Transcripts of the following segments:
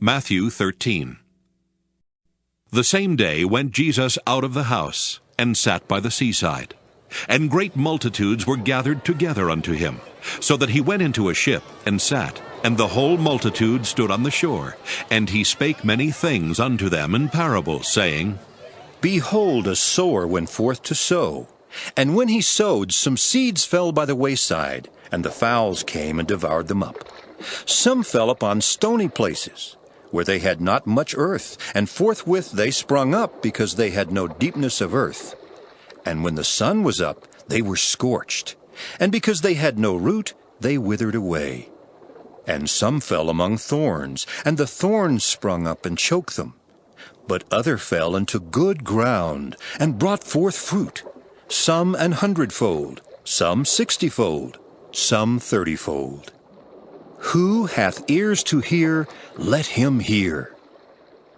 Matthew 13. The same day went Jesus out of the house, and sat by the seaside. And great multitudes were gathered together unto him, so that he went into a ship, and sat, and the whole multitude stood on the shore. And he spake many things unto them in parables, saying, Behold, a sower went forth to sow. And when he sowed, some seeds fell by the wayside, and the fowls came and devoured them up. Some fell upon stony places, where they had not much earth, and forthwith they sprung up, because they had no deepness of earth. And when the sun was up, they were scorched, and because they had no root, they withered away. And some fell among thorns, and the thorns sprung up and choked them. But other fell into good ground, and brought forth fruit, some 100-fold, some 60-fold, some 30-fold. Who hath ears to hear, let him hear.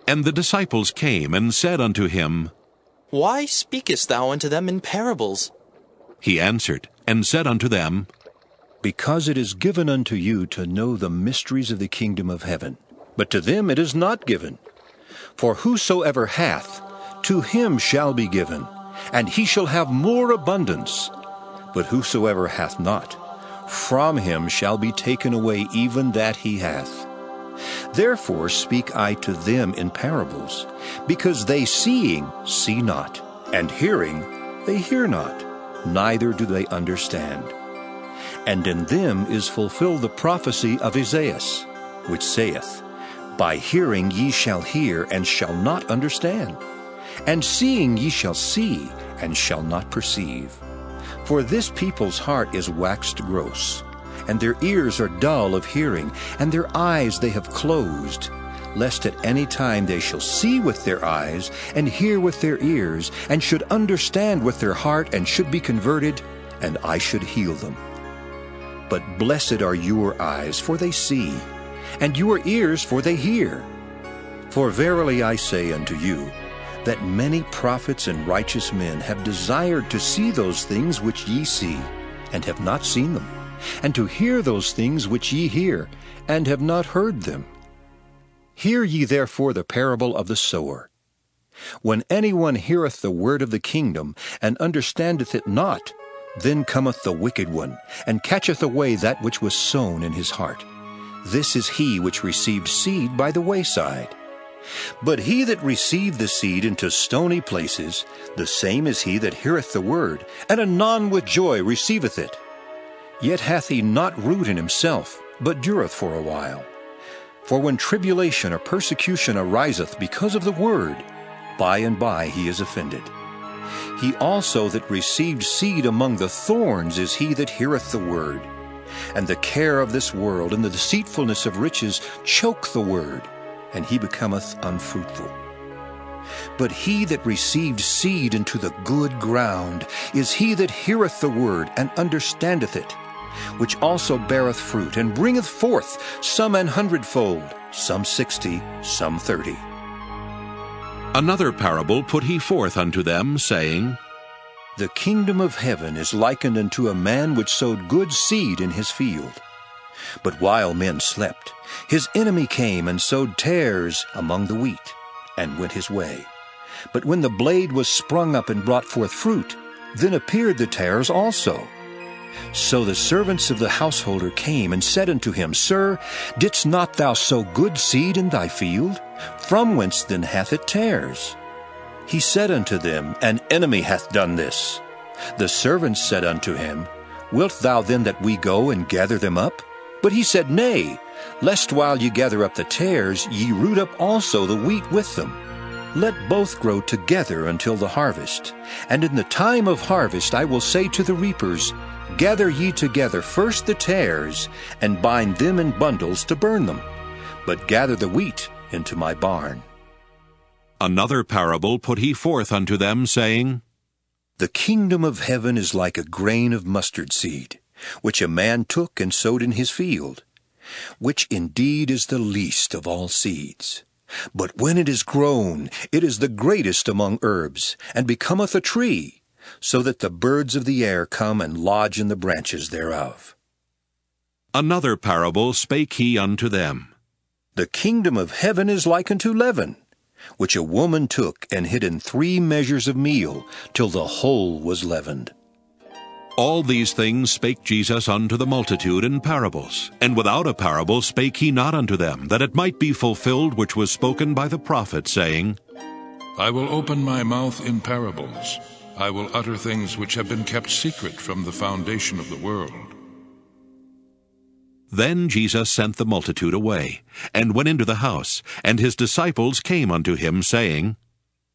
And the disciples came and said unto him, Why speakest thou unto them in parables? He answered and said unto them, Because it is given unto you to know the mysteries of the kingdom of heaven, but to them it is not given. For whosoever hath, to him shall be given, and he shall have more abundance. But whosoever hath not, from him shall be taken away even that he hath. Therefore speak I to them in parables, because they seeing see not, and hearing they hear not, neither do they understand. And in them is fulfilled the prophecy of Esaias, which saith, By hearing ye shall hear, and shall not understand, and seeing ye shall see, and shall not perceive. For this people's heart is waxed gross, and their ears are dull of hearing, and their eyes they have closed, lest at any time they shall see with their eyes, and hear with their ears, and should understand with their heart, and should be converted, and I should heal them. But blessed are your eyes, for they see, and your ears, for they hear. For verily I say unto you, that many prophets and righteous men have desired to see those things which ye see, and have not seen them, and to hear those things which ye hear, and have not heard them. Hear ye therefore the parable of the sower. When any one heareth the word of the kingdom, and understandeth it not, then cometh the wicked one, and catcheth away that which was sown in his heart. This is he which received seed by the wayside. But he that received the seed into stony places, the same is he that heareth the word, and anon with joy receiveth it. Yet hath he not root in himself, but dureth for a while. For when tribulation or persecution ariseth because of the word, by and by he is offended. He also that received seed among the thorns is he that heareth the word. And the care of this world and the deceitfulness of riches choke the word, and he becometh unfruitful. But he that received seed into the good ground is he that heareth the word, and understandeth it, which also beareth fruit, and bringeth forth some 100-fold, some 60, some 30. Another parable put he forth unto them, saying, The kingdom of heaven is likened unto a man which sowed good seed in his field. But while men slept, his enemy came and sowed tares among the wheat, and went his way. But when the blade was sprung up and brought forth fruit, then appeared the tares also. So the servants of the householder came and said unto him, Sir, didst not thou sow good seed in thy field? From whence then hath it tares? He said unto them, An enemy hath done this. The servants said unto him, Wilt thou then that we go and gather them up? But he said, Nay, lest while ye gather up the tares, ye root up also the wheat with them. Let both grow together until the harvest. And in the time of harvest I will say to the reapers, Gather ye together first the tares, and bind them in bundles to burn them, but gather the wheat into my barn. Another parable put he forth unto them, saying, The kingdom of heaven is like a grain of mustard seed, which a man took and sowed in his field, which indeed is the least of all seeds. But when it is grown, it is the greatest among herbs, and becometh a tree, so that the birds of the air come and lodge in the branches thereof. Another parable spake he unto them, The kingdom of heaven is like unto leaven, which a woman took and hid in 3 measures of meal, till the whole was leavened. All these things spake Jesus unto the multitude in parables, and without a parable spake he not unto them, that it might be fulfilled which was spoken by the prophet, saying, I will open my mouth in parables. I will utter things which have been kept secret from the foundation of the world. Then Jesus sent the multitude away, and went into the house, and his disciples came unto him, saying,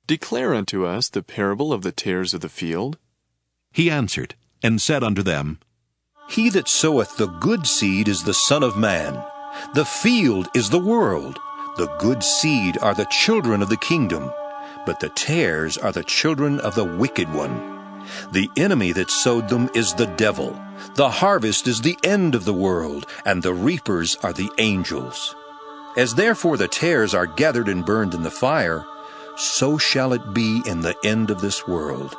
Declare unto us the parable of the tares of the field. He answered, and said unto them, He that soweth the good seed is the Son of Man. The field is the world. The good seed are the children of the kingdom, but the tares are the children of the wicked one. The enemy that sowed them is the devil. The harvest is the end of the world, and the reapers are the angels. As therefore the tares are gathered and burned in the fire, so shall it be in the end of this world.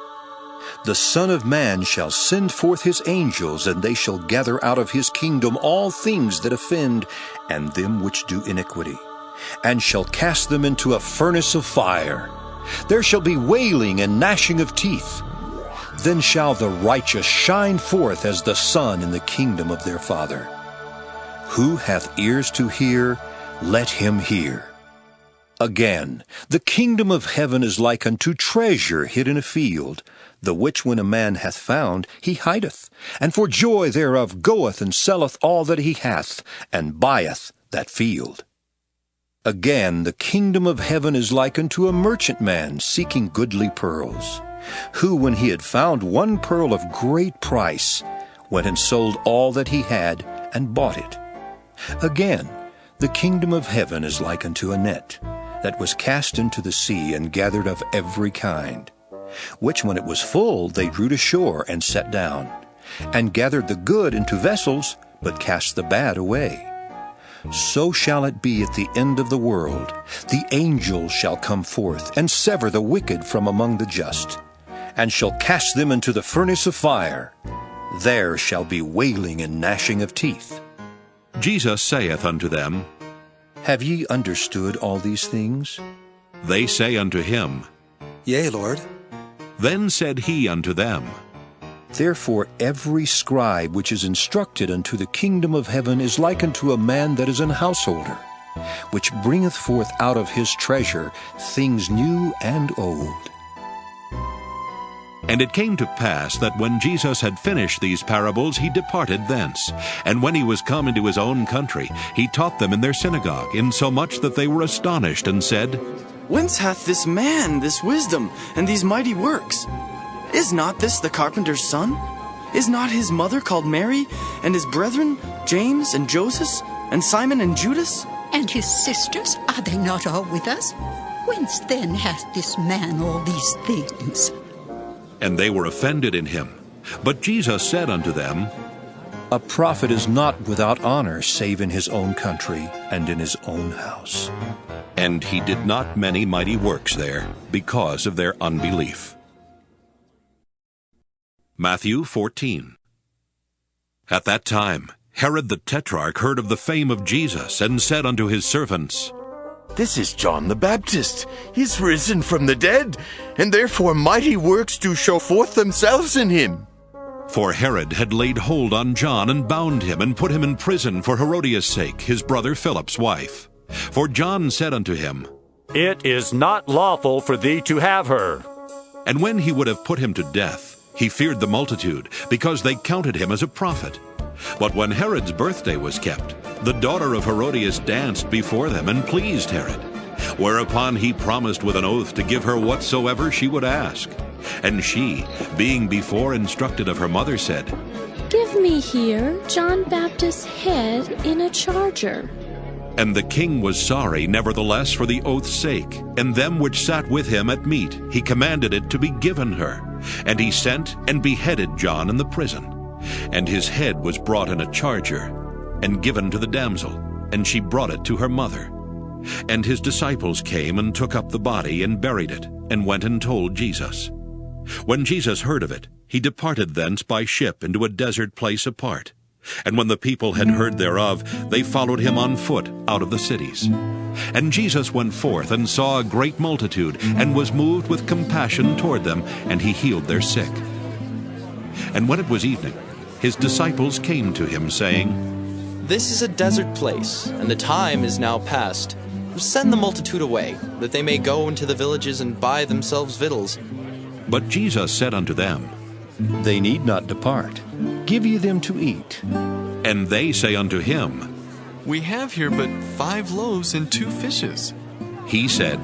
The Son of Man shall send forth his angels, and they shall gather out of his kingdom all things that offend, and them which do iniquity, and shall cast them into a furnace of fire. There shall be wailing and gnashing of teeth. Then shall the righteous shine forth as the sun in the kingdom of their Father. Who hath ears to hear, let him hear. Again, the kingdom of heaven is like unto treasure hid in a field, the which when a man hath found, he hideth, and for joy thereof goeth and selleth all that he hath, and buyeth that field. Again, the kingdom of heaven is like unto a merchantman seeking goodly pearls, who, when he had found one pearl of great price, went and sold all that he had, and bought it. Again, the kingdom of heaven is like unto a net, that was cast into the sea, and gathered of every kind, which when it was full they drew to shore, and set down, and gathered the good into vessels, but cast the bad away. So shall it be at the end of the world. The angels shall come forth, and sever the wicked from among the just, and shall cast them into the furnace of fire. There shall be wailing and gnashing of teeth. Jesus saith unto them, Have ye understood all these things? They say unto him, Yea, Lord. Then said he unto them, Therefore every scribe which is instructed unto the kingdom of heaven is like unto a man that is an householder, which bringeth forth out of his treasure things new and old. And it came to pass that when Jesus had finished these parables, he departed thence. And when he was come into his own country, he taught them in their synagogue, insomuch that they were astonished, and said, Whence hath this man this wisdom and these mighty works? Is not this the carpenter's son? Is not his mother called Mary, and his brethren James and Joseph, and Simon and Judas? And his sisters, are they not all with us? Whence then hath this man all these things? And they were offended in him. But Jesus said unto them, A prophet is not without honor, save in his own country and in his own house. And he did not many mighty works there, because of their unbelief. Matthew 14. At that time Herod the Tetrarch heard of the fame of Jesus, and said unto his servants, This is John the Baptist. He is risen from the dead, and therefore mighty works do show forth themselves in him. For Herod had laid hold on John, and bound him, and put him in prison for Herodias' sake, his brother Philip's wife. For John said unto him, It is not lawful for thee to have her. And when he would have put him to death, he feared the multitude, because they counted him as a prophet. But when Herod's birthday was kept, the daughter of Herodias danced before them, and pleased Herod. Whereupon he promised with an oath to give her whatsoever she would ask. And she, being before instructed of her mother, said, Give me here John Baptist's head in a charger. And the king was sorry, nevertheless, for the oath's sake, and them which sat with him at meat, he commanded it to be given her. And he sent and beheaded John in the prison. And his head was brought in a charger, and given to the damsel, and she brought it to her mother. And his disciples came and took up the body, and buried it, and went and told Jesus. When Jesus heard of it, he departed thence by ship into a desert place apart. And when the people had heard thereof, they followed him on foot out of the cities. And Jesus went forth and saw a great multitude, and was moved with compassion toward them, and he healed their sick. And when it was evening, his disciples came to him, saying, This is a desert place, and the time is now past. Send the multitude away, that they may go into the villages and buy themselves victuals. But Jesus said unto them, They need not depart. Give ye them to eat. And they say unto him, We have here but 5 loaves and 2 fishes. He said,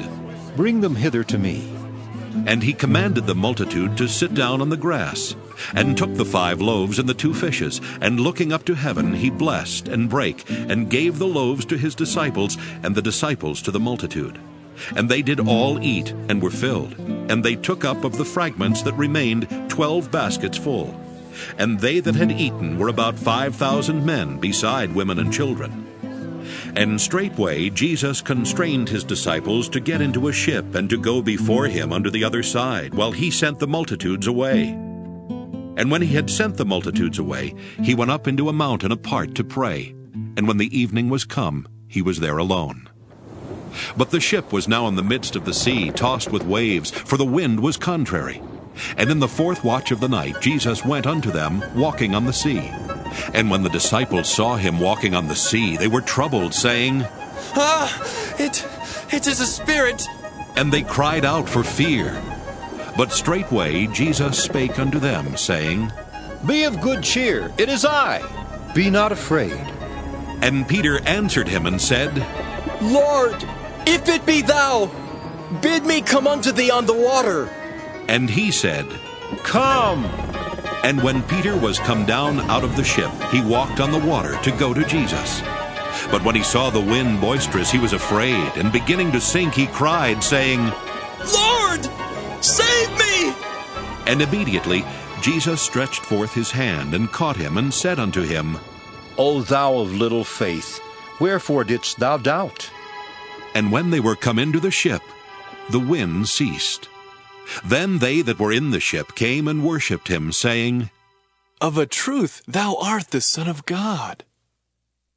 Bring them hither to me. And he commanded the multitude to sit down on the grass, and took the 5 loaves and the 2 fishes, and looking up to heaven, he blessed, and brake, and gave the loaves to his disciples, and the disciples to the multitude. And they did all eat, and were filled. And they took up of the fragments that remained 12 baskets full. And they that had eaten were about 5,000 men, beside women and children. And straightway Jesus constrained his disciples to get into a ship, and to go before him unto the other side, while he sent the multitudes away. And when he had sent the multitudes away, he went up into a mountain apart to pray. And when the evening was come, he was there alone. But the ship was now in the midst of the sea, tossed with waves, for the wind was contrary. And in the 4th watch of the night Jesus went unto them, walking on the sea. And when the disciples saw him walking on the sea, they were troubled, saying, It is a spirit! And they cried out for fear. But straightway Jesus spake unto them, saying, Be of good cheer, it is I. Be not afraid. And Peter answered him and said, Lord, if it be thou, bid me come unto thee on the water. And he said, Come. And when Peter was come down out of the ship, he walked on the water to go to Jesus. But when he saw the wind boisterous, he was afraid, and beginning to sink, he cried, saying, Lord, save me! And immediately Jesus stretched forth his hand, and caught him, and said unto him, O thou of little faith, wherefore didst thou doubt? And when they were come into the ship, the wind ceased. Then they that were in the ship came and worshipped him, saying, Of a truth, thou art the Son of God.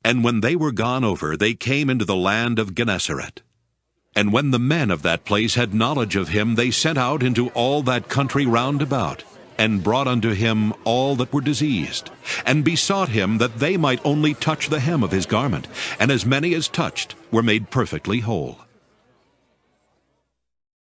And when they were gone over, they came into the land of Gennesaret. And when the men of that place had knowledge of him, they sent out into all that country round about, and brought unto him all that were diseased, and besought him that they might only touch the hem of his garment, and as many as touched were made perfectly whole.